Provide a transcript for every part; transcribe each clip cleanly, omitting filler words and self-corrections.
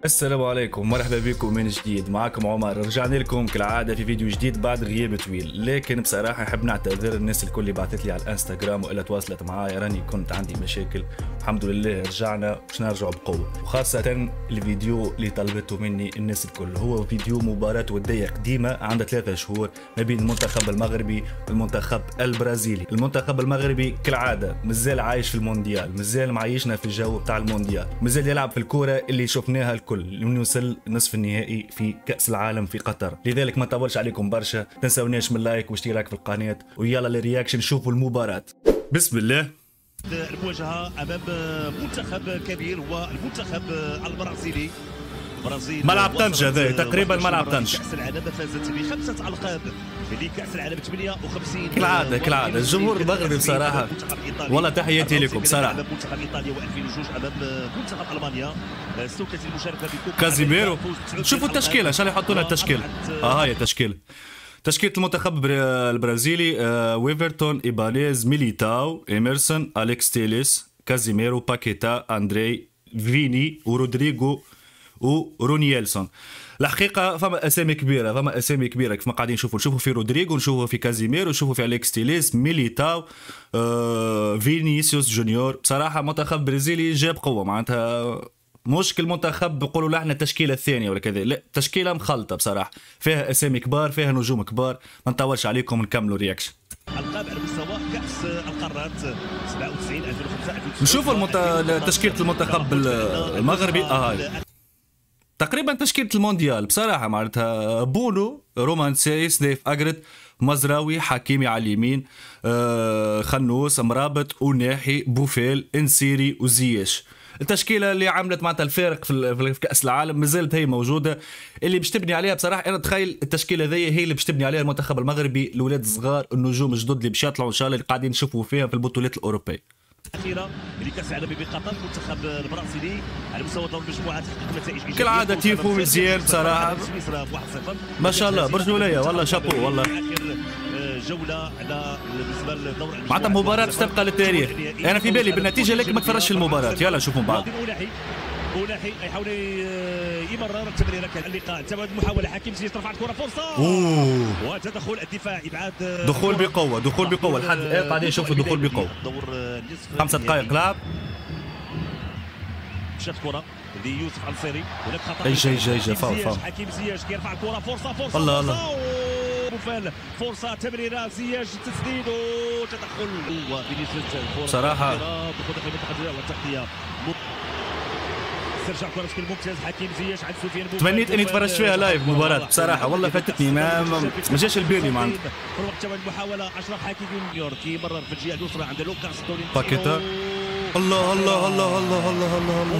السلام عليكم، مرحبا بكم من جديد. معكم عمر، رجعنا لكم كالعاده في فيديو جديد بعد غياب طويل. لكن بصراحه نحب نعتذر الناس الكل اللي بعثت لي على الانستغرام والا تواصلت معايا، راني كنت عندي مشاكل. الحمد لله رجعنا باش نرجعوا بقوه، وخاصه الفيديو اللي طلبته مني الناس الكل هو فيديو مباراه وديه قديمه عندها 3 شهور ما بين المنتخب المغربي والمنتخب البرازيلي. المنتخب المغربي كالعاده مازال عايش في المونديال، مازال معيشنا في الجو بتاع المونديال، مازال يلعب في الكوره اللي شفناها الكل من يوصل نصف النهائي في كأس العالم في قطر. لذلك ما نطولش عليكم برشا، تنسوناش من لايك واشتراك في القناة، ويلا للرياكشن نشوفوا المباراة. بسم الله. المواجهة أمام منتخب كبير هو المنتخب البرازيلي. ملعب طنجة ذا تقريبا ملعب طنجة. كأس العالم فازت ب5 ألقاب لكأس العالم 58. كالعادة الجمهور المغربي بصراحة والله تحياتي لكم بصراحة. منتخب إيطاليا و2002 أمام منتخب ألمانيا. استوكت المشاركة بكوب كازيميرو. شوفوا التشكيلة، عشان يحطوا لنا التشكيلة. هاي التشكيلة. تشكيلة المنتخب البرازيلي: ويفرتون، إيبانيز، ميليتاو، إيمرسون، أليكس تيليس، كازيميرو، باكيتا، أندري، فيني ورودريغو ورونييلسون. الحقيقه فما اسامي كبيره كيف ما قاعدين نشوفوا في رودريغو، نشوفوا في كازيميرو، نشوفوا في اليكس تيليس، ميليتاو، فينيسيوس جونيور. بصراحه منتخب برازيلي جاب قوه، معناتها مشكل منتخب بيقولوا له احنا التشكيله الثانيه ولا كذا، لا تشكيله مخلطه بصراحه، فيها اسامي كبار، فيها نجوم كبار. ما نطولش عليكم، نكملوا رياكشن. القاب على مستوى كأس القارات 97 2005 نشوفوا تشكيله المنتخب المغربي. تقريبا تشكيلة المونديال بصراحة، معناتها بونو، رومان سايس، ديف أجرد، مزراوي، حكيمي على اليمين، خنوس، مرابط، وناحي، بوفيل، انسيري وزياش. التشكيلة اللي عملت معناتها الفارق في كأس العالم مازالت هي موجودة، اللي باش تبني عليها بصراحة. أنا تخيل التشكيلة ذي هي اللي باش تبني عليها المنتخب المغربي، الأولاد الصغار، النجوم الجدد اللي باش يطلعوا إن شاء الله، اللي قاعدين نشوفوا فيها في البطولات الأوروبية الاخيره لكاس العالم بقطر. المنتخب البرازيلي على مستوى دور المجموعات حقق نتائج ايجابيه كالعاده، تيفو مزيان بصراحه، ما شاء الله، برجوليه والله، شابو والله. اخر جوله على بالنسبه للدور معناتها مباراه تبقى للتاريخ. انا في بالي بالنتيجه لكن ما تفرجش المباراه. يلا نشوفوا بعض. أولاحي يحاول يمرر التمريره. كان اللقاء تبعد محاوله، حكيم زياش رفعت كره، فرصه وتدخل الدفاع، ابعاد دخول بقوه لحد قاعدين نشوفوا دخول بقوه. 5 دقائق لعب. مشات كره ليوسف الصيري، هناك خطا. جاي فاول. حكيم زياش كيرفع الكره، فرصه الله بوفال، فرصه تمريره زياش، تسديد وتدخل وفينيسيوس صراحه دخول داخل منطقه الجزاء والتغطيه. ترجع كره بشكل ممتاز، حكيم زياش عند سفيان بوفال. تمنيت اني تفرجت فيها لايف مباراه بصراحه، والله فاتتني، ما جاش البالي معناتها. في الوقت تبع المحاوله اشرف حكيمي جونيور كيمرر في الجهه اليسرى عند لوكاس تورينو. باكيتا. الله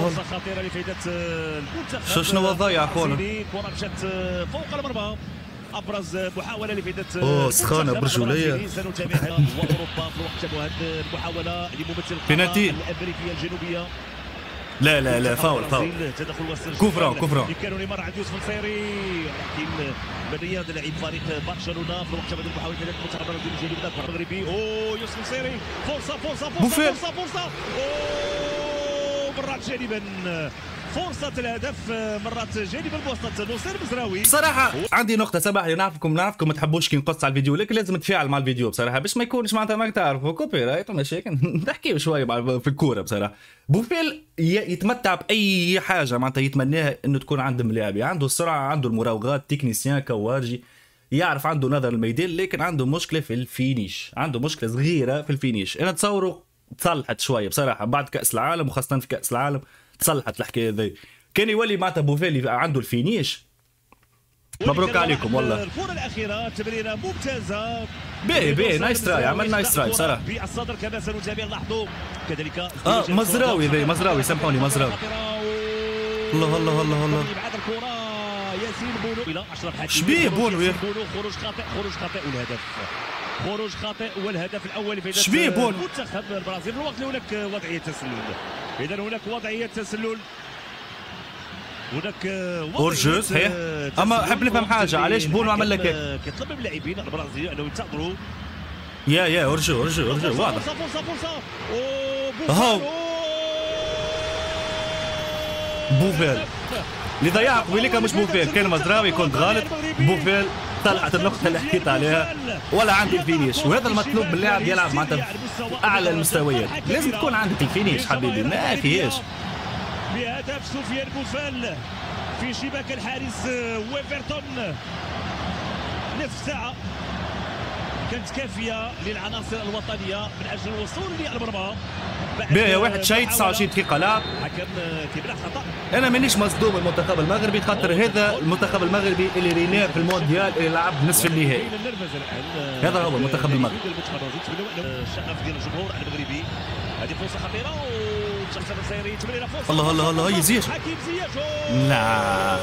فرصه خطيره لفائده المنتخب. شنو ضايع اخونا؟ كره مشات فوق المرمى. ابرز محاوله لفائده سخانه برجوليه. سنتابعها واوروبا في الوقت تبع هذه المحاوله لممثل بنالتي الامريكيه الجنوبيه. لا فاول كفران كانوا يمر عند يوسف الصيري، ولكن بالرياض لاعب فريق برشلونه في الوقت تبع المحاوله المنتخب البرازيلي جانب المغربي. يوسف الصيري، فرصه مرات جانبا، فرصة الهدف مرات جانب الوسط نصير مزراوي. بصراحة عندي نقطة، سامحني، نعرفكم ما تحبوش كي نقص على الفيديو، لكن لازم تفاعل مع الفيديو بصراحة باش ما يكونش معناتها ما تعرفوا كوبي رايت ومشاكل. نحكيو شوية في الكورة بصراحة. بوفيل يتمتع بأي حاجة معناتها يتمناها انه تكون عند ملاعب، عنده السرعة، عنده المراوغات، تكنيسيان كوارجي، يعرف عنده نظر الميدان، لكن عنده مشكلة في الفينيش، عنده مشكلة صغيرة في الفينيش. انا تصوره تصلحت شوية بصراحة بعد كأس العالم، وخاصة في كأس العالم تصلحت الحكايه ذي. كان يولي معناتها بوفيل عنده الفينيش. مبروك عليكم والله. الكره الاخيره تمريره ممتازه. باهي نايس تراي، عمل نايس تراي بصراحه. بالصدر كما سنتابع، لاحظوا كذلك مزراوي سامحوني، مزراوي. الله بعد الكره ياسين بونو الى اشرف حكيمي. شبيه بونو؟ خروج خاطئ والهدف. خروج خاطئ والهدف الاول لفائده شبيه بونو؟ منتخب البرازيل. في الوقت اللي هناك وضعيه تسلل، اذا هناك وضعيه تسلل، هناك اورجو صحيح. اما حاب نفهم حاجه، علاش بونو عمل لك هيك؟ كيطلب من اللاعبين البرازيليين انه ينتظروا. يا اورجو واضح. فرصه هاو بوفيل اللي ضيعها قبيلك مش بوفيل، كان مزراوي كنت غلط. بوفيل طلعت النقطة اللي حكيت عليها، ولا عندي الفينيش، وهذا المطلوب من اللاعب يلعب معناتها في أعلى المستويات، لازم تكون عندك الفينيش حبيبي، ما فيهاش. بهدف سفيان بوفال في شباك الحارس ويفرتون. نصف ساعة كانت كافية للعناصر الوطنية من أجل الوصول للمرمى. باهي واحد شيء 29 دقيقة لعب. حكم كبير خطأ. أنا مانيش مصدوم المنتخب المغربي، خاطر هذا المنتخب المغربي اللي ريناه في المونديال اللي لعب نصف النهائي. هذا هو المنتخب المغربي. الشغف ديال الجمهور المغربي. هذه فرصة خطيرة وشخص النصيري تمريرة فرصة. الله الله الله يزيد. حكيم زياش. لا.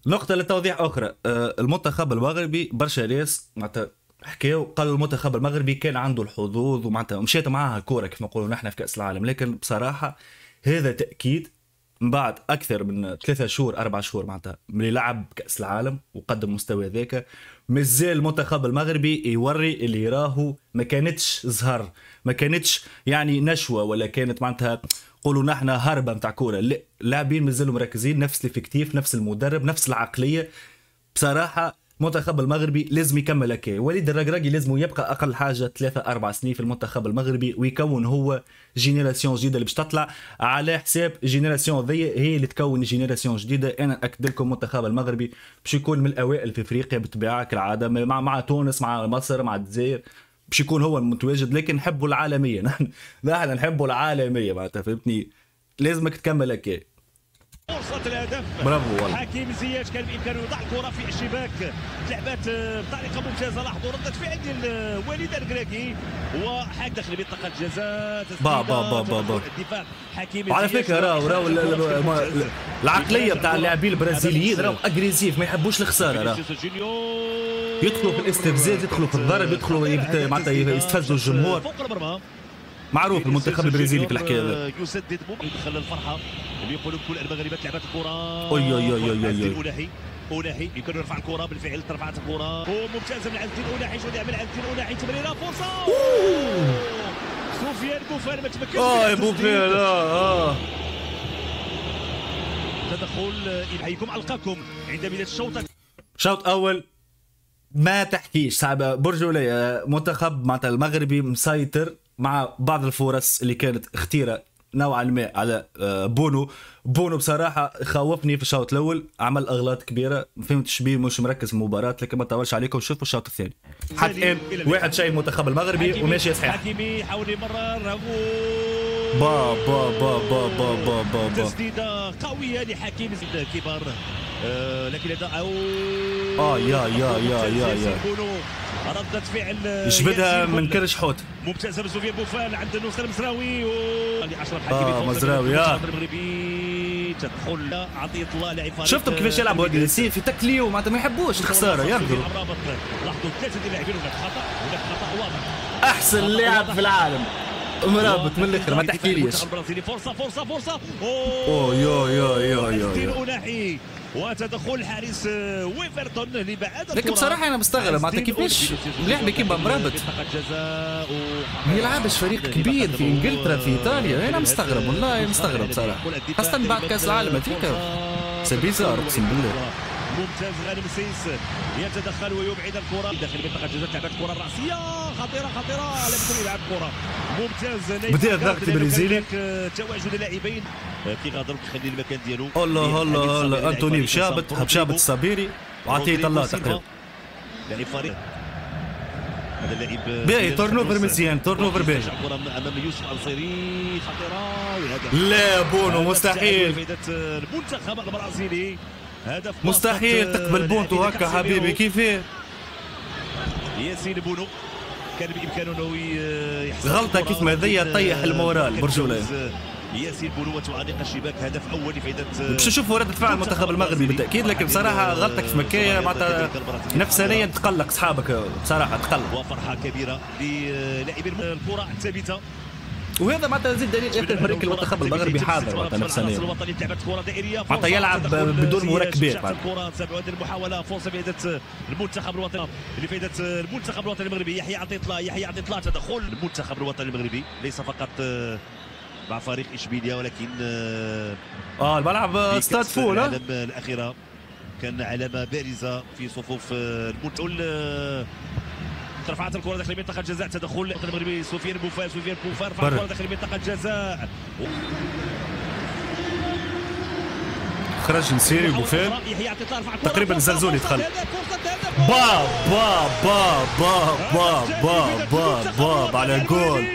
نقطة للتوضيح أخرى، المنتخب المغربي برشا ناس معناتها حكاو قالوا المنتخب المغربي كان عنده الحظوظ ومعناتها مشيت معاها الكورة كيف نقولوا نحن في كأس العالم، لكن بصراحة هذا تأكيد من بعد أكثر من 3 شهور 4 شهور معناتها من لعب كأس العالم وقدم مستوى ذاك، مازال المنتخب المغربي يوري اللي راهو ما كانتش زهر، ما كانتش يعني نشوة ولا كانت معناتها قولوا نحن هربة متاع كورة، لا اللاعبين مازالوا مركزين، نفس الافكتيف نفس المدرب نفس العقلية. بصراحة المنتخب المغربي لازم يكمل هكا، وليد الركراكي لازم يبقى اقل حاجه 3-4 سنين في المنتخب المغربي ويكون هو جينيراسيون جديده اللي باش تطلع على حساب جينيراسيون ذي هي اللي تكون جينيراسيون جديده. انا اكد لكم المنتخب المغربي باش يكون من الاوائل في افريقيا بالطبيعه كالعاده مع تونس مع مصر مع الجزائر، باش يكون هو المتواجد، لكن نحبوا العالميه نحن نحبوا العالميه معناتها فهمتني، لازمك تكمل هكا. فرصة الهدف برافو والله. حكيم زياش كان بإمكانه يضع الكرة في الشباك، لعبات بطريقة ممتازة. لاحظوا ردة فعل ديال وليد الركراكي وحاج داخل منطقة الجزاء. با الدفاع حكيم وعلى فكرة راهو العقلية بتاع اللاعبين البرازيليين راهو اجريسيف ما يحبوش الخسارة، راهو يدخلوا في الاستفزاز يدخلوا في الضرب يدخلوا معناتها يستفزوا الجمهور. معروف المنتخب البرازيلي في الحكايه هذا. يسدد يدخل الفرحه اللي يقولوا كل المغاربه لعبت الكره. اوي اوي اوي اوي أوناحي يمكن يرفع الكره، بالفعل رفعت الكره وممتازه من عز الدين أوناحي. شو يعمل عز الدين أوناحي؟ تمريره فرصه. سفيان بوفال ما تمكنش. بوفال تدخل يحييكم القاكم عند بدايه الشوط. شوط اول ما تحكيش صعبه برجوليه، منتخب معناتها المغربي مسيطر مع بعض الفرص اللي كانت اختيره نوعا ما على بونو بصراحه خوفني في الشوط الاول، عمل اغلاط كبيره ما فهمتش بيه، مش مركز في المباراه، لكن ما طولش عليكم شوفوا الشوط الثاني حتى الان واحد شيء المنتخب المغربي وماشي صحيح. حكيمي يحاول يمرر با با با با با با با با تسديده قويه لحكيم كبار، لكن هذا يا ردة فعل يجبدها من كرش حوت ممتازه من سفيان بوفال عند نصر المزراوي لاشرف حكيمي. مزراوي المغربي تدخل عطيه الله لاعب فريق. شفتوا كيفاش يلعبوا اجريسيف يتكليو معناتها ما يحبوش الخساره يرضوا. لاحظوا 3 ديال اللاعبين هناك خطا واضح. احسن لاعب في العالم مرابط من الاخر ما تحكيليش. البرازيلي فرصه يا أوناحي وتدخل الحارس ويفرتون اللي بعد. لكن بصراحه انا مستغرب معناتها كيفاش لاعب كيما مرابط ما يلعبش فريق كبير في انجلترا في ايطاليا. انا مستغرب والله مستغرب بصراحه، خاصه بعد كاس العالم هذيك سي بيزار اقسم بالله. ممتاز غانم سيس يتدخل ويبعد الكره داخل منطقه الجزاء. لعبت الكره الراسيه خطيره لم يكن يلعب الكره ممتاز. بدا الضغط البرازيلي تواجد اللاعبين كيغادروا كيخلي المكان ديالو. الله انتوني بشابت الصبيري وعطيه الله تقريبا لاعب فريق. هذا اللاعب باهي تورنوفر مزيان تورنوفر باهي امام يوسف الصيري خطيره. لا بونو مستحيل المنتخب البرازيلي هدف مستحيل تقبل بونتو هكا حبيبي كيفاه. ياسين بونو كان بامكانه انه يحسن غلطه كيف ما ذي طيح المورال برجوليه. ياسين بونو وتعانق الشباك هدف اول لفائده. باش نشوفوا ردة فعل المنتخب المغربي بالتاكيد، لكن بصراحه غلطك في مكايه معناتها نفسانيا تقلق اصحابك بصراحه تقلق. وفرحه كبيره للاعبين الكره الثابته، وهذا معناتها زيد دليل اخر فريق المنتخب المغربي حاضر معناتها نفسانيا معناتها يلعب بدون مركبات. الكره تبع هذه المحاوله فرصه بيدت المنتخب الوطني اللي فائدت المنتخب الوطني المغربي. يحيى عطيه الله تدخل المنتخب الوطني المغربي ليس فقط مع فريق اشبيليا، ولكن الملعب استاد فول الاخيره كان علامه بارزه في صفوف المنتول. رفعت الكره داخل منطقه الجزاء، تدخل المغربي سفيان بوفال رفع الكره داخل منطقه الجزاء، خرج نسيري بوفال تقريبا الزلزول يدخل. باب باب باب باب باب باب باب باب على جول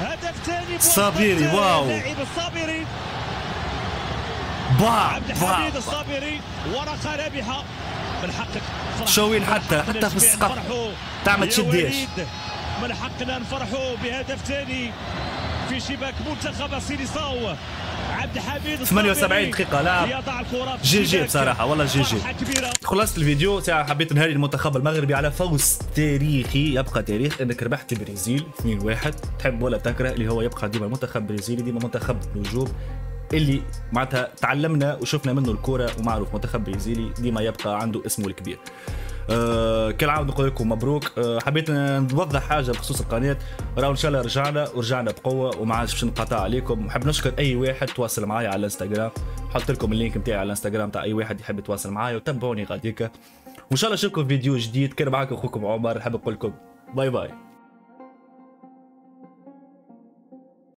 هدف ثاني الصابيري. واو اللاعب الصابيري باب باب الصابيري، ورقه رابحه بالحق. شوين حتى في السقف تعمل تشديش. من حقنا نفرحوا بهدف ثاني في شباك منتخب سيليساو. عبد الحميد 78 دقيقة لاعب جي بصراحة، والله جي. خلصت الفيديو ساعة. حبيت نهاري المنتخب المغربي على فوز تاريخي، يبقى تاريخ انك ربحت البرازيل 2-1. تحب ولا تكره اللي هو يبقى ديما المنتخب البرازيلي، ديما منتخب نجوم اللي معناتها تعلمنا وشفنا منه الكرة، ومعروف منتخب برازيلي ديما يبقى عنده اسمه الكبير. كالعادة نقول لكم مبروك. حبيت نوضح حاجة بخصوص القناة، راهو ان شاء الله رجعنا بقوة وما عادش باش نقطع عليكم. نحب نشكر اي واحد تواصل معايا على الانستغرام، حط لكم اللينك نتاعي على الانستغرام تاع اي واحد يحب يتواصل معايا، وتابعوني غاديكا، وان شاء الله نشوفكم في فيديو جديد. كان معاكم اخوكم عمر، نحب نقول لكم باي باي.